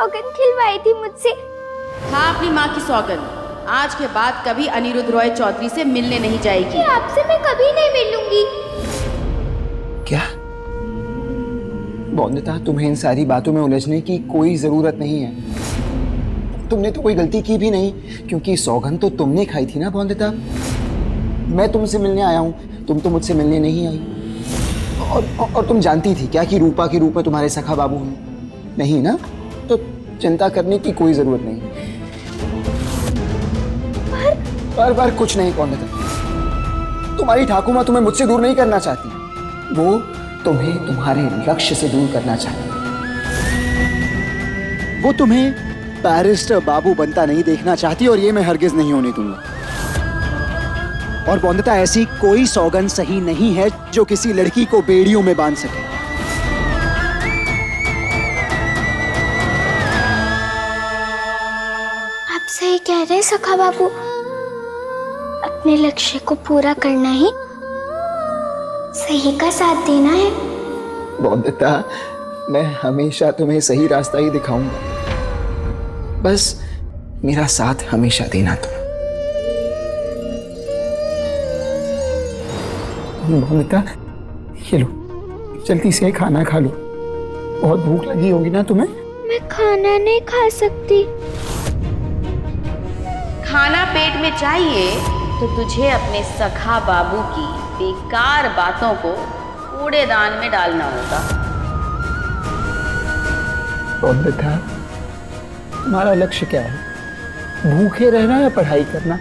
सौगंध खिलवाई थी मुझसे। हाँ, अपनी माँ की सौगंध। आज के बाद कभी अनिरुद्ध रॉय चौधरी से मिलने नहीं जाएगी। कि आपसे मैं कभी नहीं मिलूंगी। क्या बौंदता, तुम्हें इन सारी बातों में उलझने की कोई जरूरत नहीं है। तुमने तो कोई गलती की भी नहीं, क्योंकि सौगंध तो तुमने खाई थी ना बौंदता। मैं तुमसे मिलने आया हूँ, तुम तो मुझसे मिलने नहीं आई। और तुम जानती थी क्या कि रूपा के रूप में तुम्हारे सखा बाबू हैं? नहीं ना, तो चिंता करने की कोई जरूरत नहीं। पर कुछ नहीं बौंदता, तुम्हारी ठाकुर माँ तुम्हें मुझसे दूर नहीं करना चाहती, वो तुम्हें तुम्हारे लक्ष्य से दूर करना चाहती। वो तुम्हें बैरिस्टर बाबू बनता नहीं देखना चाहती, और ये मैं हरगिज नहीं होने दूंगा। और बौंदता, ऐसी कोई सौगंध सही नहीं है जो किसी लड़की को बेड़ियों में बांध सके। आप सही कह रहे हैं सखा बाबू, अपने लक्ष्य को पूरा करना ही सही का साथ देना है। बौंदता, मैं हमेशा तुम्हें सही रास्ता ही दिखाऊंगा, बस मेरा साथ हमेशा देना तुम। बौंदता, ये लो, जल्दी से खाना खा लो, बहुत भूख लगी होगी ना तुम्हें। मैं खाना नहीं खा सकती। खाना पेट में चाहिए तो तुझे अपने सखा बाबू की बेकार बातों को कूड़ेदान में डालना होगा। बौंदता, तुम्हारा लक्ष्य क्या है? भूखे रहना या पढ़ाई करना?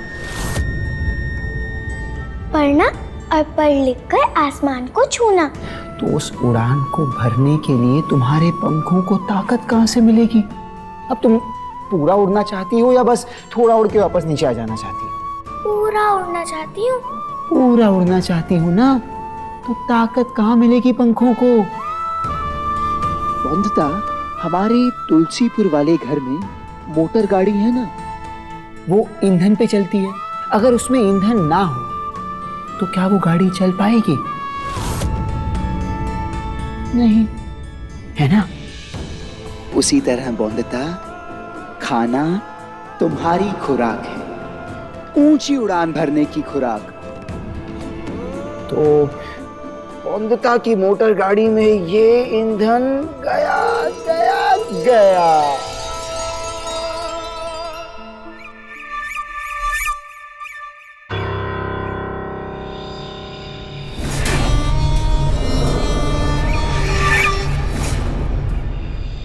पढ़ना और पढ़ लिख कर आसमान को छूना। तो उस उड़ान को भरने के लिए तुम्हारे पंखों को ताकत कहाँ से मिलेगी? अब तुम पूरा उड़ना चाहती हो या बस थोड़ा उड़ के वापस नीचे आ जाना चाहती हो? पूरा उड़ना चाहती हूँ। पूरा उड़ना चाहती हूँ ना, तो ताकत कहाँ मिलेगी पंखों को? बौंदता, हमारे तुलसीपुर वाले घर में मोटर गाड़ी है ना, वो ईंधन पे चलती है। अगर उसमें ईंधन ना हो तो क्या वो गाड़ी चल पाएगी? नहीं, है ना? उसी तरह बौंदता, खाना तुम्हारी खुराक है, ऊंची उड़ान भरने की खुराक। तो बौंदता की मोटर गाड़ी में ये ईंधन गया गया गया।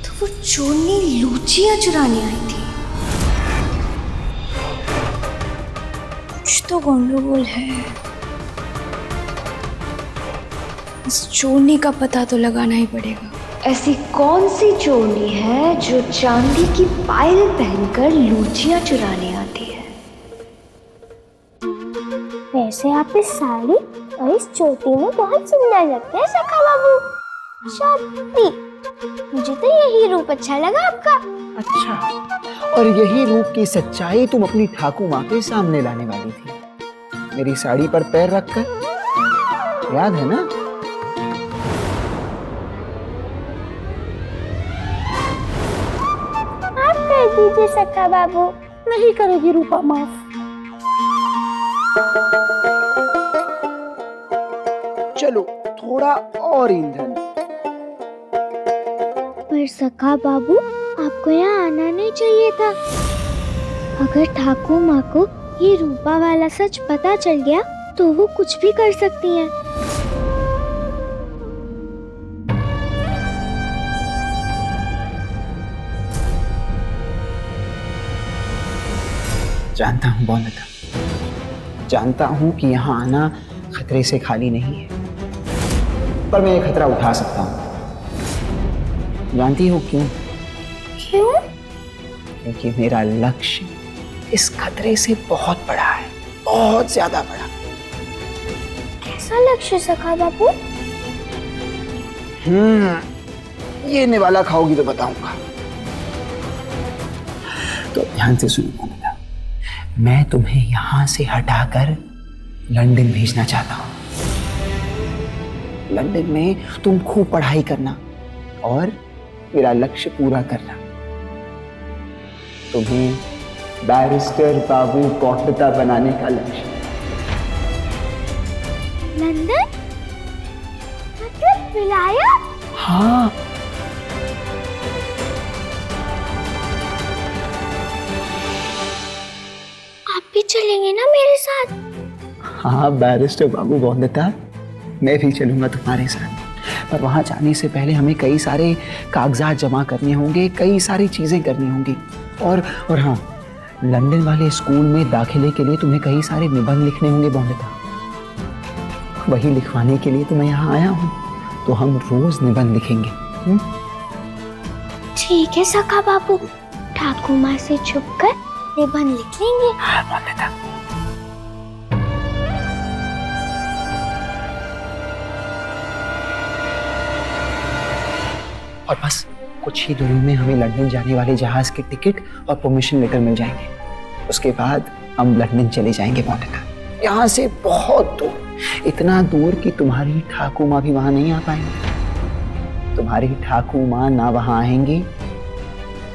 तो वो चोरनी लूचियां चुराने आई थी। कुछ तो गंडगोल है। इस चोरनी का पता तो लगाना ही पड़ेगा। ऐसी कौन सी चोरनी है जो चांदी की पायल पहनकर लूचियां चुराने आती है? वैसे आप इस साड़ी और इस चोटी में बहुत सुंदर लगते हैं सखा बाबू। शादी, मुझे तो यही रूप अच्छा लगा आपका। अच्छा, और यही रूप की सच्चाई तुम अपनी ठाकुर माँ के सामने लाने वाली थी, मेरी साड़ी पर पैर रखकर, याद है ना? आप कर दीजिए सखा बाबू। नहीं करेगी रूपा माफ। चलो, थोड़ा और ईंधन। पर सखा बाबू, आपको यहाँ आना नहीं चाहिए था। अगर ठाकुर माँ को ये रूपा वाला सच पता चल गया तो वो कुछ भी कर सकती हैं। जानता हूँ बौंदता, जानता हूँ कि यहाँ आना खतरे से खाली नहीं है, पर मैं ये खतरा उठा सकता हूँ। जानती हो क्यों? क्यों? क्योंकि मेरा लक्ष्य इस खतरे से बहुत बड़ा है, बहुत ज्यादा बड़ा। कैसा लक्ष्य सखा बाबू? ये निवाला खाओगी तो बताऊंगा। तो ध्यान से सुनो बौंदता, मैं तुम्हें यहां से हटाकर लंदन भेजना चाहता हूं। लंदन में तुम खूब पढ़ाई करना और मेरा लक्ष्य पूरा करना। तुम्हें बैरिस्टर बाबू बॉन्डता बनाने का लक्ष्य। लंदन मतलब विलायत। हाँ, आप भी चलेंगे ना मेरे साथ? हाँ बैरिस्टर बाबू बॉन्डता, मैं भी चलूंगा तुम्हारे साथ। पर वहाँ जाने से पहले हमें कई सारे कागजात जमा करने होंगे, कई सारी चीज़ें करनी होंगी। और हाँ, लंदन वाले स्कूल में दाखिले के लिए तुम्हें कई सारे निबंध लिखने होंगे बॉन्डता। वही लिखवाने के लिए तो मैं यहाँ आया हूँ। तो हम रोज निबंध लिखेंगे। ठीक है सखा बाबू, ठाकुर माँ से छुपकर निबंध लिख लेंगे। बॉन्डता, और बस कुछ ही दूरी में हमें लंदन जाने वाले जहाज की टिकट और परमिशन लेटर मिल जाएंगे। उसके बाद हम लंदन चले जाएंगे बॉन्डता, यहाँ से बहुत दूर, इतना दूर कि तुम्हारी ठाकुर माँ भी वहां नहीं आ पाएंगी। तुम्हारी ठाकुर माँ ना वहां आएंगी,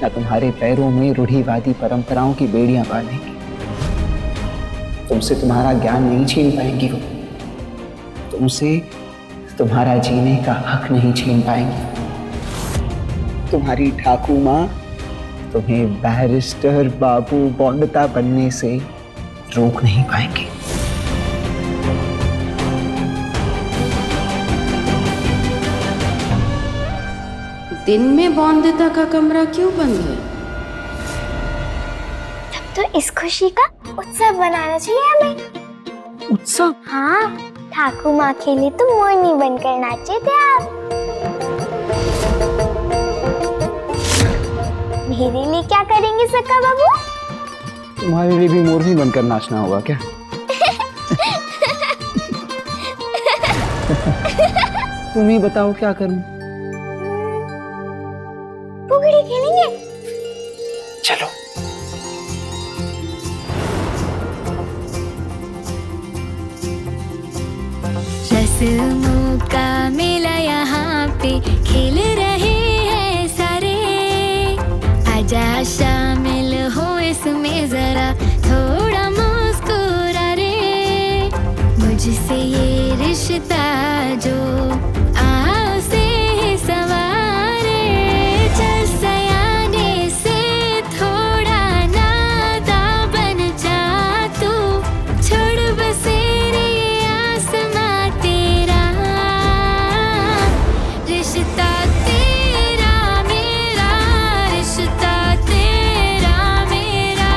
ना तुम्हारे पैरों में रूढ़िवादी परंपराओं की बेड़ियां बांधेंगी। तुमसे तुम्हारा ज्ञान नहीं छीन पाएंगी वो, तुमसे तुम्हारा जीने का हक नहीं छीन पाएंगी। तुम्हारी ठाकुर माँ तुम्हें बैरिस्टर बाबू बॉन्डता बनने से रोक नहीं पाएंगे। दिन में बॉन्डता का कमरा क्यों बंद है? तब तो इस खुशी का उत्सव बनाना चाहिए हमें। उत्सव? हाँ, ठाकुर माँ के लिए तो मोरनी बनकर नाचे थे आप। मेरे लिए क्या करेंगे सका बाबू? तुम्हारे लिए भी मोरनी बनकर नाचना होगा क्या? तुम ही बताओ क्या करूं? फुगड़ी खेलेंगे? चलो। रस्मों का मेला यहाँ पे खेल रहे हैं सारे, आजा शामिल हो इसमें जरा थोड़ा मुस्कुरा रे। मुझसे ये रिश्ता जो आओ से सवारे, चल सयाने से थोड़ा नादा बन जा तू, छोड़ बसेरे आसमां तेरा, रिश्ता तेरा मेरा, रिश्ता तेरा मेरा।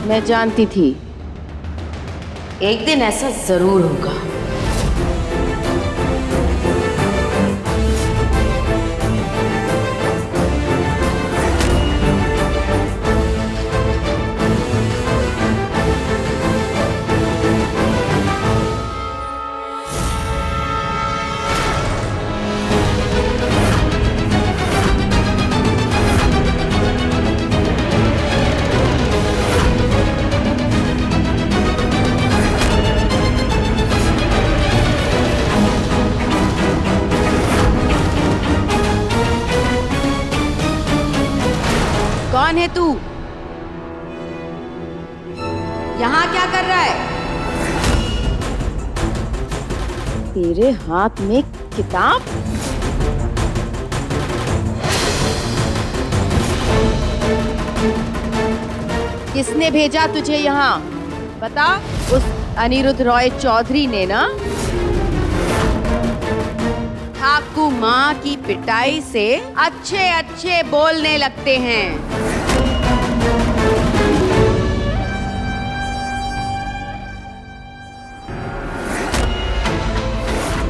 मैं जानती थी एक दिन ऐसा जरूर होगा। कौन है तू? यहाँ क्या कर रहा है? तेरे हाथ में किताब? किसने भेजा तुझे यहाँ? बता। उस अनिरुद्ध रॉय चौधरी ने ना? ठाकुर माँ की पिटाई से अच्छे अच्छे बोलने लगते हैं।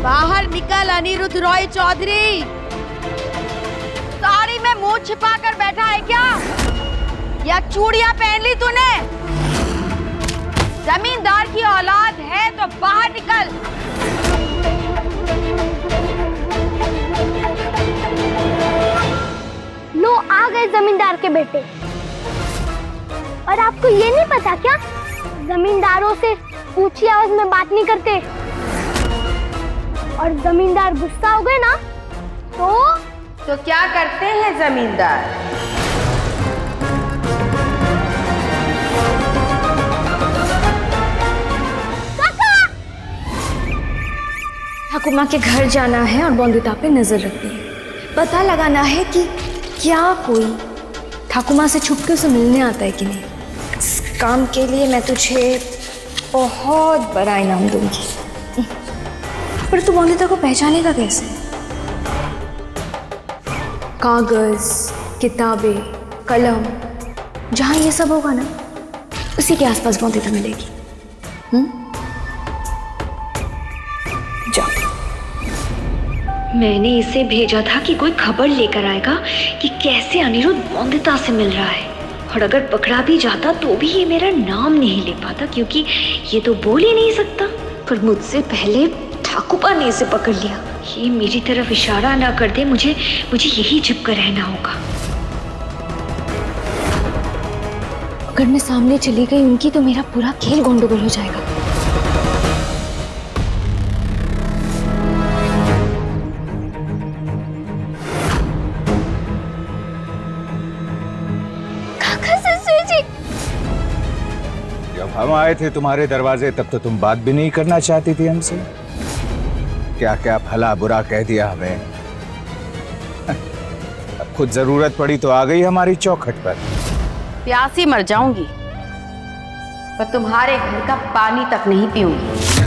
बाहर निकल अनिरुद्ध रॉय चौधरी। साड़ी में मुंह छिपा कर बैठा है क्या? या चूड़ियां पहन ली तूने? जमींदार की औलाद है तो बाहर निकल। गए जमींदार के बेटे। और आपको ये नहीं पता क्या, जमींदारों से ऊंची आवाज में बात नहीं करते, और जमींदार गुस्सा हो गए ना तो क्या करते हैं जमींदार? ठाकुर माँ के घर जाना है और बॉन्दिता पे नजर रखनी है। पता लगाना है कि क्या कोई ठाकुर माँ से छुपके उसे मिलने आता है कि नहीं। इस काम के लिए मैं तुझे बहुत बड़ा इनाम दूंगी। पर तू बॉन्दिता को पहचानेगा कैसे? कागज, किताबें, कलम, जहाँ ये सब होगा ना, उसी के आसपास बॉन्दिता मिलेगी। जा। मैंने इसे भेजा था कि कोई खबर लेकर आएगा कि कैसे अनिरुद्ध बॉन्दिता से मिल रहा है, और अगर पकड़ा भी जाता तो भी ये मेरा नाम नहीं ले पाता, क्योंकि ये तो बोल ही नहीं सकता। पर मुझसे पहले ठाकुपा ने इसे पकड़ लिया। ये मेरी तरफ इशारा ना कर दे, मुझे यही चुप कर रहना होगा। अगर मैं सामने चली गई उनकी तो मेरा पूरा खेल गंडगोल हो जाएगा। जब हम आए थे तुम्हारे दरवाजे तब तो तुम बात भी नहीं करना चाहती थी हमसे। क्या क्या भला बुरा कह दिया हमें। अब खुद जरूरत पड़ी तो आ गई हमारी चौखट पर। प्यासी मर जाऊंगी पर तुम्हारे घर का पानी तक नहीं पीऊंगी।